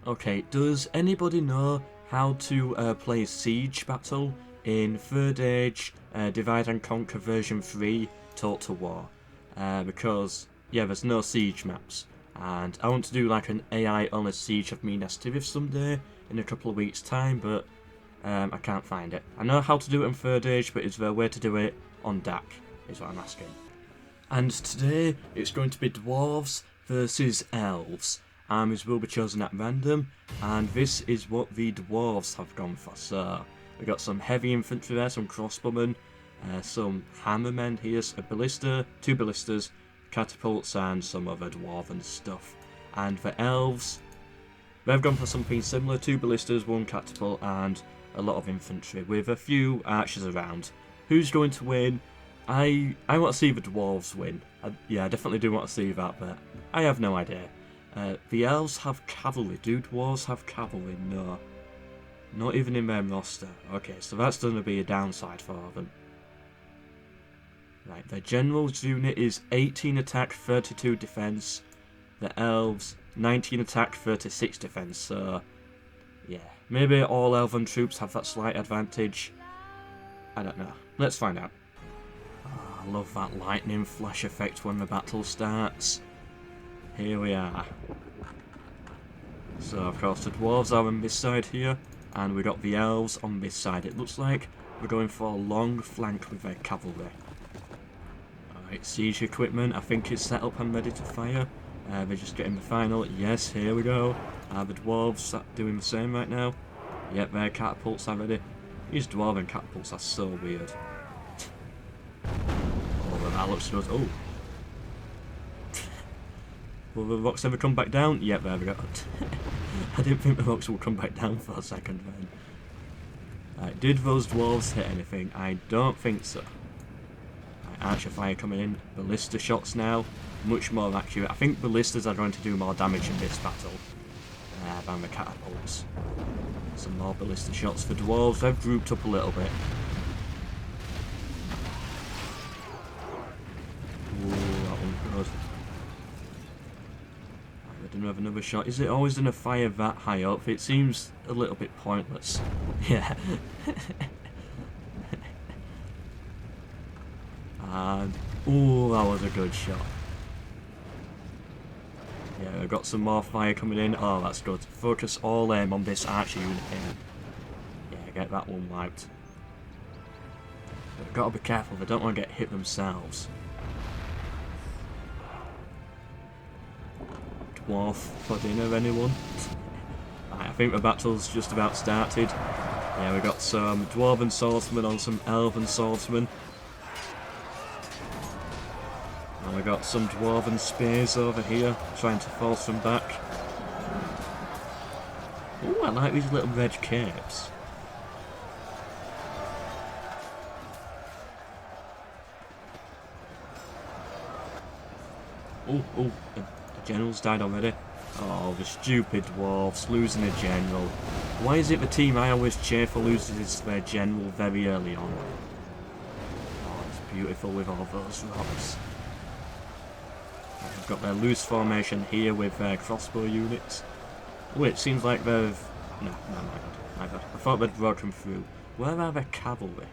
Okay, does anybody know how to play Siege Battle in 3rd Age, Divide and Conquer version 3, Total War? Because, yeah, there's no Siege maps. And I want to do like an AI on a Siege of Minas Tirith someday, in a couple of weeks' time, but I can't find it. I know how to do it in 3rd Age, but is there a way to do it on DAC, is what I'm asking. And today, it's going to be Dwarves versus Elves. Armies will be chosen at random, and this is what the Dwarves have gone for. So, we got some heavy infantry there, some crossbowmen, some hammermen here, a ballista, 2 ballistas, catapults, and some other dwarven stuff. And the Elves, they've gone for something similar, 2 ballistas, 1 catapult, and a lot of infantry, with a few archers around. Who's going to win? I want to see the Dwarves win. Yeah, I definitely do want to see that, but I have no idea. The Elves have cavalry. Do Dwarves have cavalry? No. Not even in their roster. Okay, so that's going to be a downside for them. Right, their general's unit is 18 attack, 32 defense. The Elves, 19 attack, 36 defense. So, yeah. Maybe all Elven troops have that slight advantage. I don't know. Let's find out. Oh, I love that lightning flash effect when the battle starts. Here we are. So of course the Dwarves are on this side here, and we got the Elves on this side. It looks like we're going for a long flank with their cavalry. Alright, siege equipment, I think it's set up and ready to fire. They're just getting the final. Yes, here we go. The Dwarves are doing the same right now. Yep, their catapults are ready. These Dwarven catapults are so weird. Oh, that looks good. Oh. Will the rocks ever come back down? Yep, there we go. I didn't think the rocks would come back down for a second then. Right, did those dwarves hit anything? I don't think so. Right, archer fire coming in. Ballista shots now. Much more accurate. I think ballistas are going to do more damage in this battle than the catapults. Some more ballista shots for dwarves. They've grouped up a little bit. Ooh, that one good. I didn't have another shot. Is it always going to fire that high up? It seems a little bit pointless. Yeah. And, ooh, that was a good shot. Yeah, I've got some more fire coming in. Oh, that's good. Focus all aim on this archer unit here. Yeah, get that one wiped. But I've got to be careful. They don't want to get hit themselves. Dwarf for dinner, anyone? Right, I think the battle's just about started. Yeah, we got some dwarven swordsmen on some elven swordsmen. And we got some dwarven spears over here, trying to force them back. Ooh, I like these little red capes. Oh, the general's died already. Oh, the stupid dwarves losing a general. Why is it the team I always cheer for loses their general very early on? Oh, it's beautiful with all those rocks. I've got their loose formation here with their crossbow units. Oh, it seems like they've... No, my bad. I thought they'd broken through. Where are their cavalry?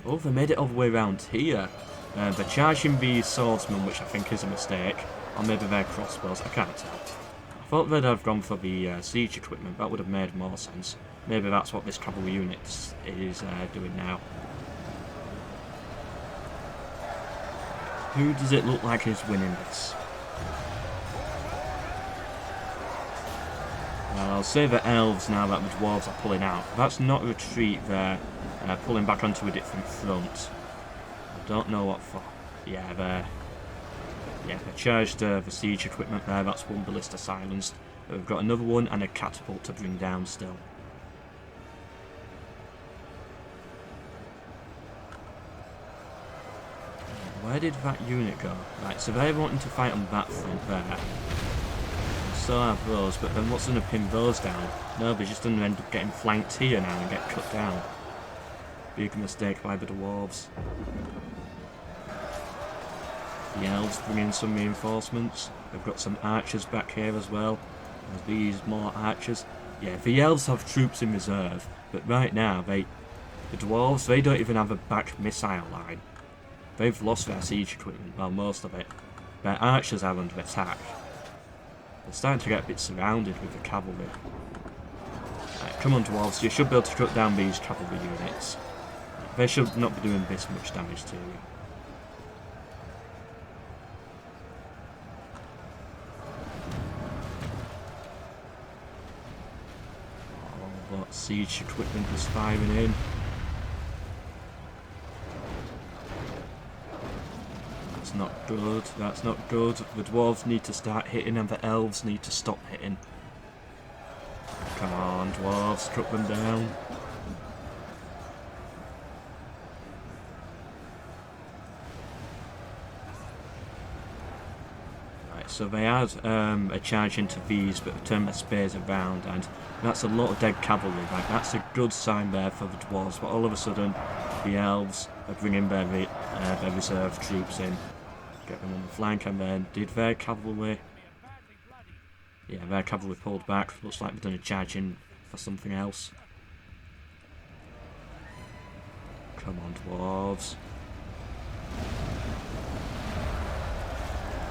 Oh, they made it all the way around here. They're charging the swordsmen, which I think is a mistake. Or maybe their crossbows, I can't tell. I thought they'd have gone for the siege equipment, that would have made more sense. Maybe that's what this cavalry unit is doing now. Who does it look like is winning this? Well, I'll say the elves now that the dwarves are pulling out. That's not a retreat, they're pulling back onto a different front. I don't know what for. Yeah, they charged the siege equipment there. That's one ballista silenced. We've got another one and a catapult to bring down still. Where did that unit go? Right, so they're wanting to fight on that front there. And so have those, but then what's going to pin those down? No, they're just going to end up getting flanked here now and get cut down. Big mistake by the dwarves. The elves bring in some reinforcements. They've got some archers back here as well. There's these more archers. Yeah, the elves have troops in reserve, but right now the dwarves, they don't even have a back missile line. They've lost their siege equipment, well, most of it. Their archers are under attack. They're starting to get a bit surrounded with the cavalry. Right, come on, dwarves, you should be able to cut down these cavalry units. They should not be doing this much damage to you. Oh, what siege equipment is firing in. That's not good, that's not good. The dwarves need to start hitting and the elves need to stop hitting. Come on, dwarves, cut them down. Right, so they had a charge into these, but turned their spears around, and that's a lot of dead cavalry. Like, that's a good sign there for the dwarves, but all of a sudden, the elves are bringing their reserve troops in. Get them on the flank, and then did their cavalry... Yeah, their cavalry pulled back. Looks like they've done a charge in for something else. Come on, dwarves.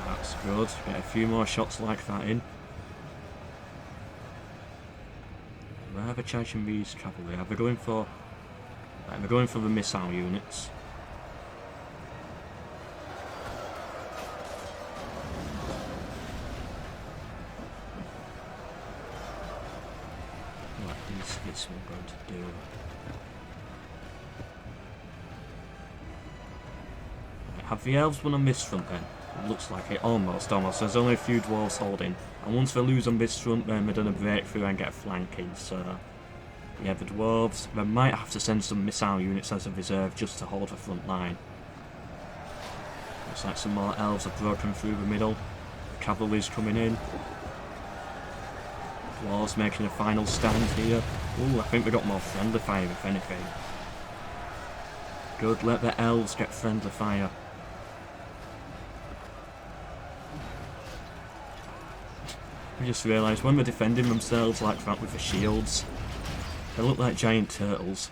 That's good. Get a few more shots like that in. Where are they charging these cavalry? Are they going for... Right, they're going for the missile units. This we're going to do. Right, have the elves won on this front then? It looks like it. Almost. There's only a few dwarves holding. And once they lose on this front, then they're going to break through and get flanking. So, yeah, the dwarves, they might have to send some missile units as a reserve just to hold the front line. Looks like some more elves have broken through the middle. The cavalry's coming in. Dwarves making a final stand here. Ooh, I think we got more friendly fire if anything. Good, let the elves get friendly fire. I just realised when they're defending themselves like that with the shields, they look like giant turtles.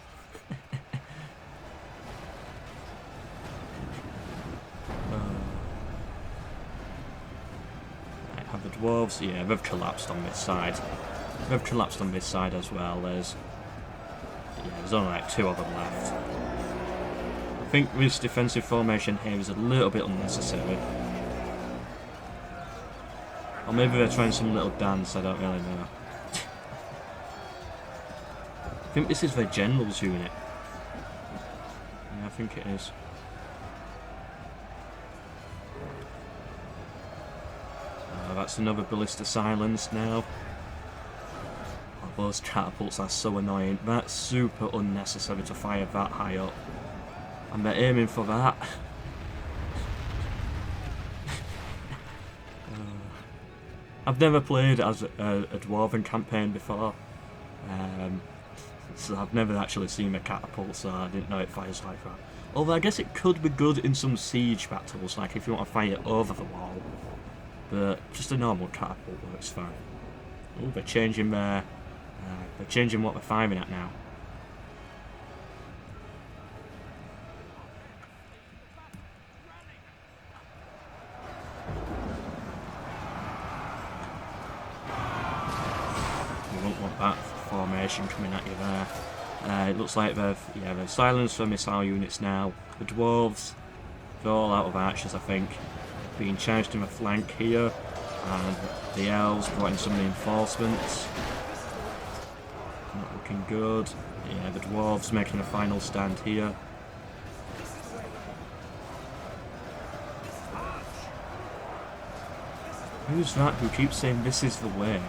Right, have the dwarves, yeah, they've collapsed on this side. They've collapsed on this side as well. There's only like 2 of them left. I think this defensive formation here is a little bit unnecessary. Or maybe they're trying some little dance, I don't really know. I think this is their general's unit. Yeah, I think it is. That's another ballista silenced now. Those catapults are so annoying. That's super unnecessary to fire that high up. And they're aiming for that. I've never played as a Dwarven campaign before. So I've never actually seen a catapult, so I didn't know it fires like that. Although I guess it could be good in some siege battles, like if you want to fire it over the wall. But just a normal catapult works fine. Oh, they're changing their... they're changing what they're firing at now. You won't want that formation coming at you there. It looks like they've silenced the missile units now. The dwarves, they're all out of archers, I think. Being charged in the flank here. And the elves brought in some reinforcements. Not looking good. Yeah, the dwarves making a final stand here. Who's that who keeps saying this is the way?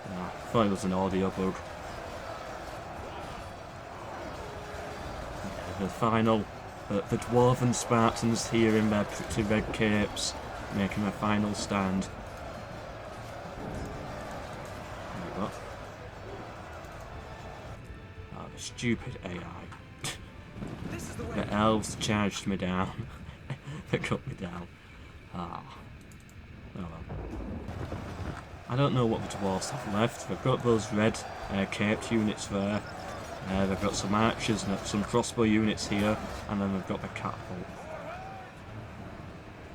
I thought it was an audio bug. Yeah, the final, the dwarven Spartans here in their pretty red capes, making a final stand. Oh, the stupid AI. The elves charged me down. They cut me down. Ah. Oh well. I don't know what the dwarves have left. They've got those red caped units there. They've got some archers and some crossbow units here, and then they've got the catapult.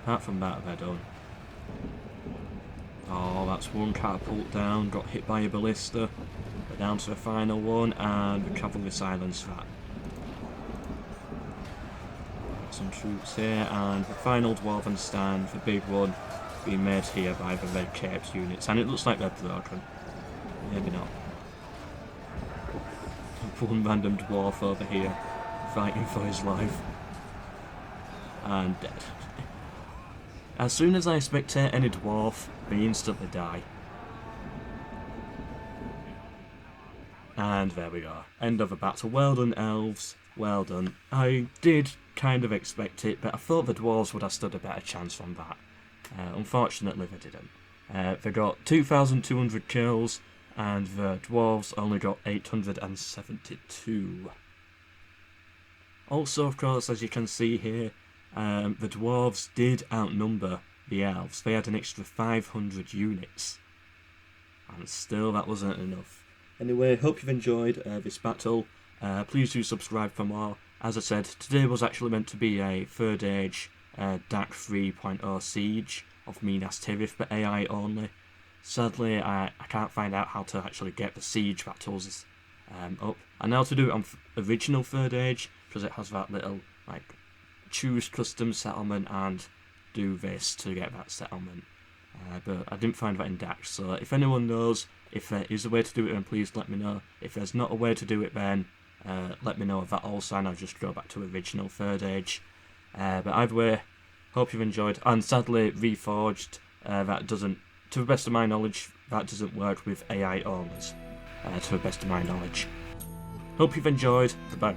Apart from that, they're done. Oh, that's one catapult down, got hit by a ballista. We're down to the final one, and the cavalry silenced that. Some troops here, and the final dwarven stand, the big one, being made here by the red caped units, and it looks like they're broken. Maybe not. One random dwarf over here, fighting for his life. And dead. As soon as I spectate any dwarf, they instantly die. And there we are. End of the battle. Well done, elves. Well done. I did kind of expect it, but I thought the dwarves would have stood a better chance from that. Unfortunately, they didn't. They got 2,200 kills, and the dwarves only got 872. Also, of course, as you can see here, the dwarves did outnumber the elves. They had an extra 500 units. And still, that wasn't enough. Anyway, hope you've enjoyed this battle. Please do subscribe for more. As I said, today was actually meant to be a 3rd Age Dark 3.0 siege of Minas Tirith, but AI only. Sadly, I can't find out how to actually get the siege battles up. I know how to do it on original 3rd Age, because it has that little, like, choose custom settlement and do this to get that settlement. But I didn't find that in Dax, so if anyone knows if there is a way to do it, then please let me know. If there's not a way to do it, then let me know of that also, and I'll just go back to original 3rd Age. But either way, hope you've enjoyed. And sadly, Reforged, that doesn't, to the best of my knowledge, that doesn't work with AI owners, to the best of my knowledge. Hope you've enjoyed. Goodbye.